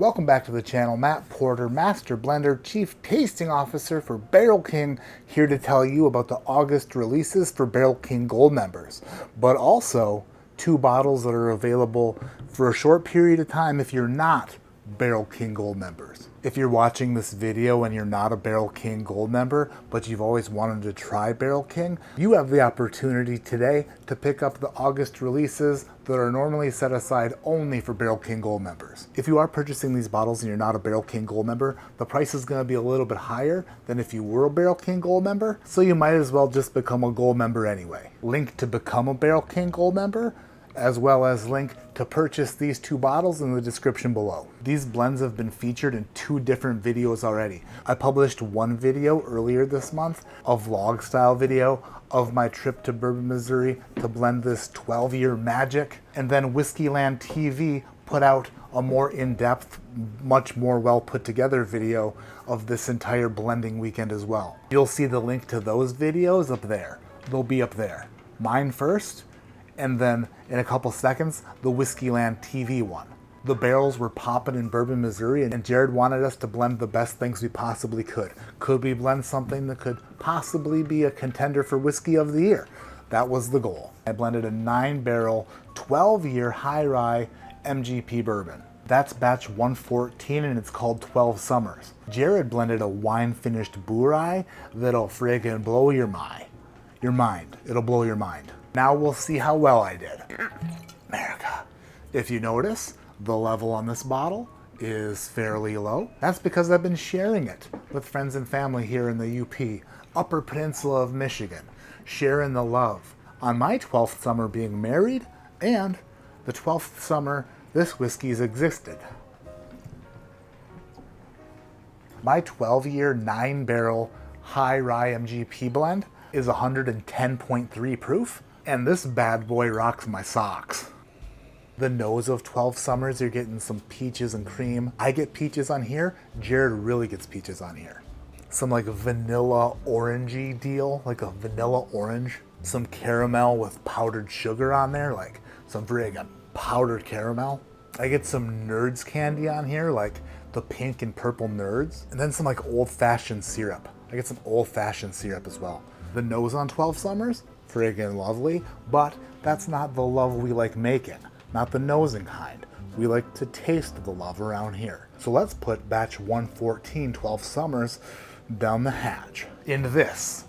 Welcome back to the channel. Matt Porter, Master Blender, Chief Tasting Officer for Barrel King, here to tell you about the August releases for Barrel King Gold members, but also 2 bottles that are available for a short period of time if you're not Barrel King Gold members. If you're watching this video and you're not a Barrel King Gold member, but you've always wanted to try Barrel King, you have the opportunity today to pick up the August releases that are normally set aside only for Barrel King Gold members. If you are purchasing these bottles and you're not a Barrel King Gold member, the price is going to be a little bit higher than if you were a Barrel King Gold member, so you might as well just become a Gold member anyway. Link to become a Barrel King Gold member, as well as link to purchase these 2 bottles in the description below. These blends have been featured in 2 different videos already. I published one video earlier this month, a vlog style video of my trip to Bourbon, Missouri to blend this 12-year magic, and then Whiskeyland TV put out a more in-depth, much more well put together video of this entire blending weekend as well. You'll see the link to those videos up there. They'll be up there. Mine first, and then in a couple seconds, the Whiskeyland TV one. The barrels were popping in Bourbon, Missouri, and Jared wanted us to blend the best things we possibly could. Could we blend something that could possibly be a contender for Whiskey of the Year? That was the goal. I blended a 9-barrel, 12-year high rye MGP bourbon. That's batch 114 and it's called 12 Summers. Jared blended a wine-finished Bourye that'll friggin' blow your mind. It'll blow your mind. Now we'll see how well I did. America. If you notice, the level on this bottle is fairly low. That's because I've been sharing it with friends and family here in the UP, Upper Peninsula of Michigan, sharing the love on my 12th summer being married and the 12th summer this whiskey's existed. My 12-year 9-barrel high rye MGP blend is 110.3 proof, and this bad boy rocks my socks. The nose of 12 Summers, you're getting some peaches and cream. I get peaches on here. Jared really gets peaches on here. Some like vanilla orangey deal, like a vanilla orange. Some caramel with powdered sugar on there, like some friggin' powdered caramel. I get some Nerds candy on here, like the pink and purple Nerds. And then some like old-fashioned syrup. I get some old-fashioned syrup as well. The nose on 12 Summers, friggin' lovely, but that's not the love we like making. Not the nosing kind. We like to taste the love around here. So let's put batch 114 12 Summers down the hatch. In this,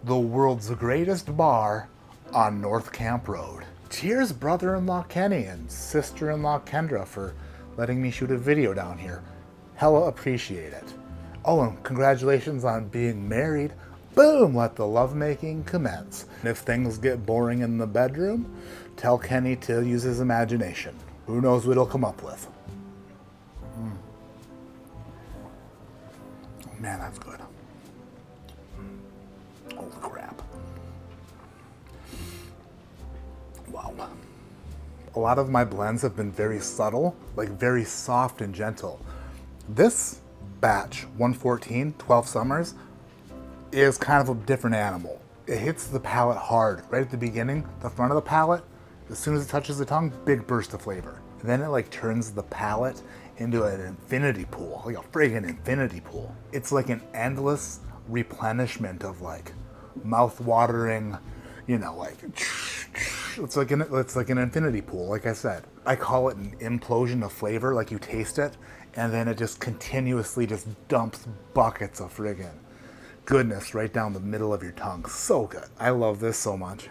the world's greatest bar on North Camp Road. Cheers, brother-in-law Kenny and sister-in-law Kendra, for letting me shoot a video down here. Hella appreciate it. Oh, and congratulations on being married. Boom, let the lovemaking commence. If things get boring in the bedroom, tell Kenny to use his imagination. Who knows what he'll come up with. Oh man, that's good. Holy crap. Wow. A lot of my blends have been very subtle, like very soft and gentle. This batch, 114, 12 Summers, is kind of a different animal. It hits the palate hard right at the beginning, the front of the palate. As soon as it touches the tongue, big burst of flavor. And then it like turns the palate into an infinity pool, like a friggin' infinity pool. It's like an endless replenishment of like mouth-watering, you know, like it's like an infinity pool, like I said. I call it an implosion of flavor, like you taste it, and then it just continuously just dumps buckets of friggin' goodness right down the middle of your tongue. So good. I love this so much.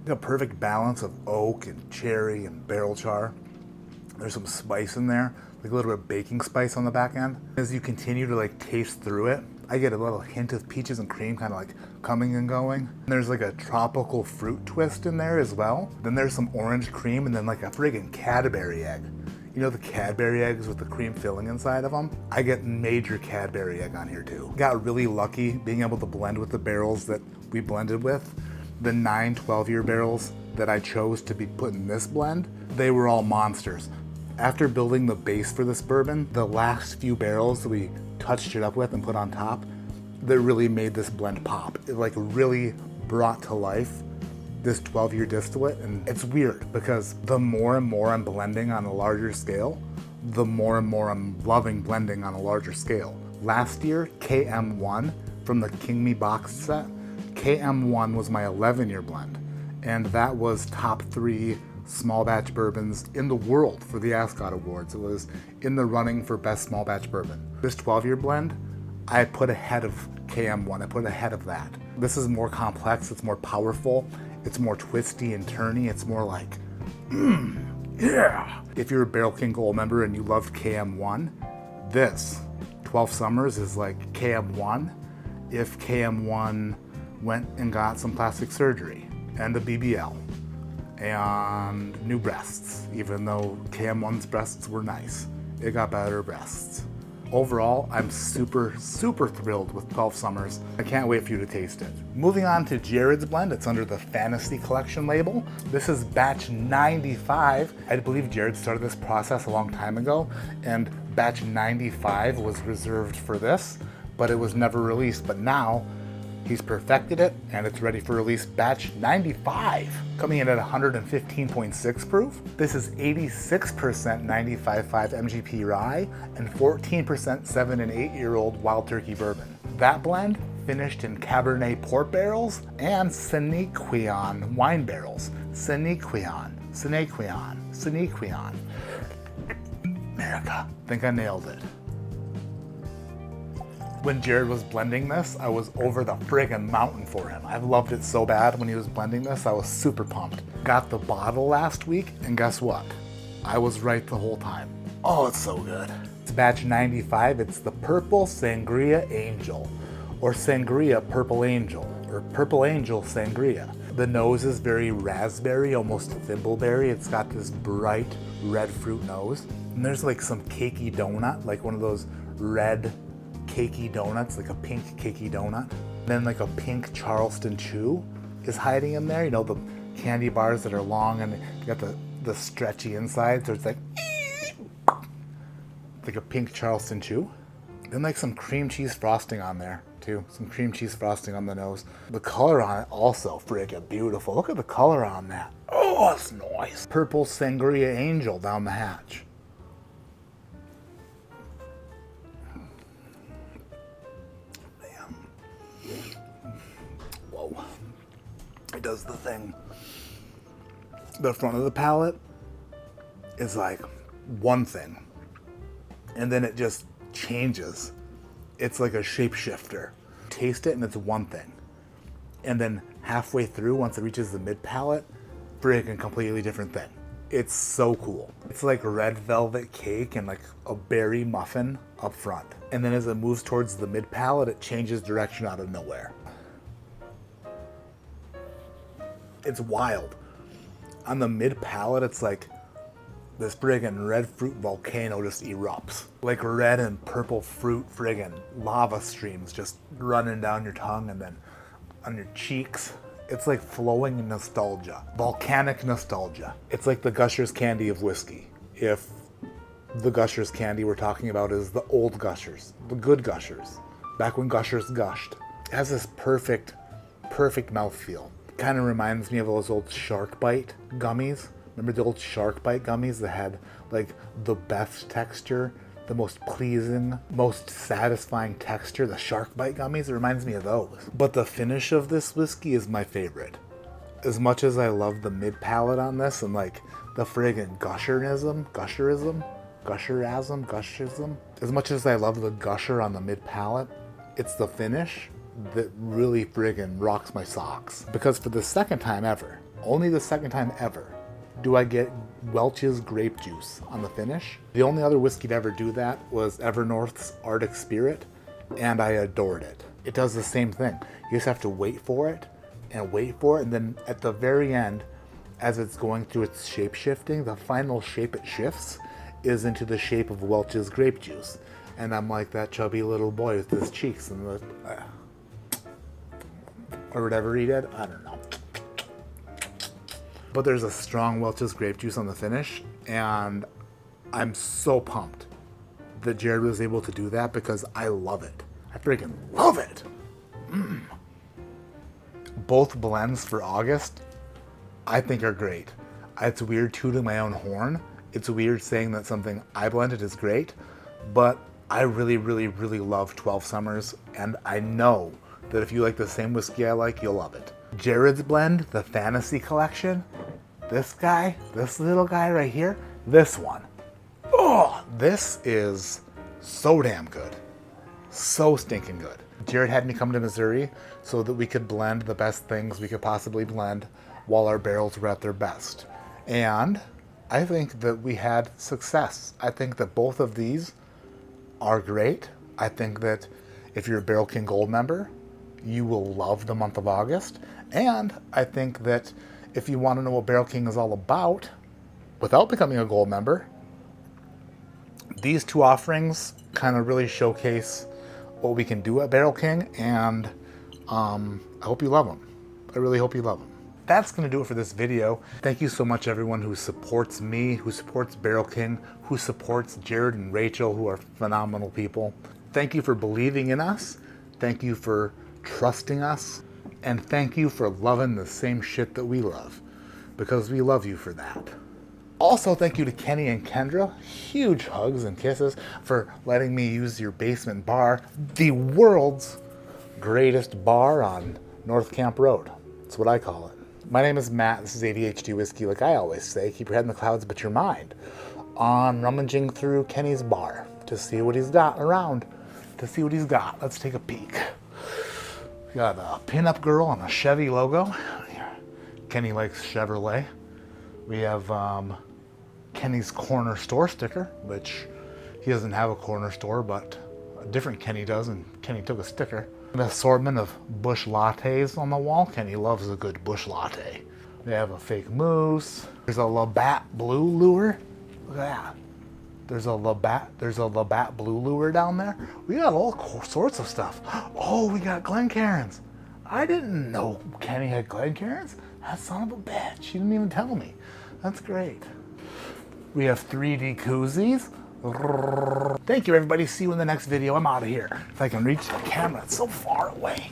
The perfect balance of oak and cherry and barrel char. There's some spice in there, like a little bit of baking spice on the back end. As you continue to like taste through it, I get a little hint of peaches and cream kind of like coming and going. And there's like a tropical fruit twist in there as well. Then there's some orange cream and then like a friggin' Cadbury egg. You know the Cadbury eggs with the cream filling inside of them? I get major Cadbury egg on here too. Got really lucky being able to blend with the barrels that we blended with. The 9 12-year barrels that I chose to be put in this blend, they were all monsters. After building the base for this bourbon, the last few barrels that we touched it up with and put on top, that really made this blend pop. It like really brought to life this 12-year distillate. And it's weird because the more and more I'm blending on a larger scale, the more and more I'm loving blending on a larger scale. Last year, KM1 from the King Me box set, KM1 was my 11-year blend, and that was top 3 small batch bourbons in the world for the Ascot Awards. It was in the running for best small batch bourbon. This 12-year blend, I put ahead of KM1, I put ahead of that. This is more complex, it's more powerful, it's more twisty and turny, it's more like, yeah. If you're a Barrel King Gold member and you loved KM1, this 12 Summers is like KM1 if KM1 went and got some plastic surgery and a BBL and new breasts. Even though KM1's breasts were nice, it got better breasts. Overall, I'm super thrilled with 12 Summers. I can't wait for you to taste it. Moving on to Jared's blend, it's under the Fantasy Collection label. This is batch 95. I believe Jared started this process a long time ago, and batch 95 was reserved for this, but it was never released. But now, he's perfected it, and it's ready for release. Batch 95, coming in at 115.6 proof. This is 86% 95.5 MGP rye and 14% 7 and 8-year-old Wild Turkey bourbon. That blend finished in Cabernet port barrels and Sénéquillon wine barrels. Sénéquillon. America. I think I nailed it. When Jared was blending this, I was over the friggin' mountain for him. I loved it so bad when he was blending this. I was super pumped. Got the bottle last week, and guess what? I was right the whole time. Oh, it's so good. It's batch 95. It's the Purple Sangria Angel, or Sangria Purple Angel, or Purple Angel Sangria. The nose is very raspberry, almost thimbleberry. It's got this bright red fruit nose. And there's like some cakey donut, like one of those red cakey donuts, like a pink cakey donut. Then like a pink Charleston chew is hiding in there. You know, the candy bars that are long and you got the stretchy inside, so it's like a pink Charleston chew. Then like some cream cheese frosting on there too. Some cream cheese frosting on the nose. The color on it also freaking beautiful. Look at the color on that. Oh, it's nice. Purple Sangria Angel down the hatch. It does the thing. The front of the palate is like one thing, and then it just changes. It's like a shapeshifter. Taste it and it's one thing, and then halfway through, once it reaches the mid palate, friggin' completely different thing. It's so cool. It's like red velvet cake and like a berry muffin up front, and then as it moves towards the mid palate, it changes direction out of nowhere. It's wild. On the mid palate, it's like this friggin' red fruit volcano just erupts. Like red and purple fruit friggin' lava streams just running down your tongue and then on your cheeks. It's like flowing nostalgia. Volcanic nostalgia. It's like the Gushers candy of whiskey. If the Gushers candy we're talking about is the old Gushers, the good Gushers, back when Gushers gushed. It has this perfect mouthfeel. Kind of reminds me of those old Shark Bite gummies. Remember the old Shark Bite gummies that had like the best texture, the most pleasing, most satisfying texture, the Shark Bite gummies? It reminds me of those. But the finish of this whiskey is my favorite. As much as I love the mid palate on this and like the friggin' gusherism, as much as I love the gusher on the mid palate, it's the finish that really friggin' rocks my socks. Because for the second time ever, only the second time ever, do I get Welch's grape juice on the finish. The only other whiskey to ever do that was Evernorth's Arctic Spirit, and I adored it. It does the same thing. You just have to wait for it, and then at the very end, as it's going through its shape shifting, the final shape it shifts is into the shape of Welch's grape juice. And I'm like that chubby little boy with his cheeks and the or whatever he did, I don't know. But there's a strong Welch's grape juice on the finish, and I'm so pumped that Jared was able to do that because I love it. I freaking love it. Both blends for August, I think are great. It's weird tooting my own horn. It's weird saying that something I blended is great, but I really, really, really love 12 Summers, and I know that if you like the same whiskey I like, you'll love it. Jared's blend, the Fantasy Collection, this guy, this little guy right here, this one. Oh, this is so damn good. So stinking good. Jared had me come to Missouri so that we could blend the best things we could possibly blend while our barrels were at their best. And I think that we had success. I think that both of these are great. I think that if you're a Barrel King Gold member, you will love the month of August. And I think that if you want to know what Barrel King is all about without becoming a Gold member, these two offerings kind of really showcase what we can do at Barrel King, and I hope you love them. I really hope you love them. That's going to do it for this video. Thank you so much everyone who supports me, who supports Barrel King, who supports Jared and Rachel, who are phenomenal people. Thank you for believing in us. Thank you for trusting us. And thank you for loving the same shit that we love, because we love you for that. Also, thank you to Kenny and Kendra. Huge hugs and kisses for letting me use your basement bar, the world's greatest bar on North Camp Road. That's what I call it. My name is Matt. This is ADHD Whiskey. Like I always say, keep your head in the clouds but your mind on rummaging through Kenny's bar to see what he's got around, to see what he's got. Let's take a peek. We got a pinup girl on a Chevy logo. Kenny likes Chevrolet. We have Kenny's corner store sticker, which he doesn't have a corner store, but a different Kenny does, and Kenny took a sticker. An assortment of bush lattes on the wall. Kenny loves a good bush latte. We have a fake moose. There's a Labatt blue lure. Look at that. There's a Labatt blue lure down there. We got all sorts of stuff. Oh, we got Glencairns. I didn't know Kenny had Glencairns. That son of a bitch. He didn't even tell me. That's great. We have 3D koozies. Thank you, everybody. See you in the next video. I'm out of here. If I can reach the camera, it's so far away.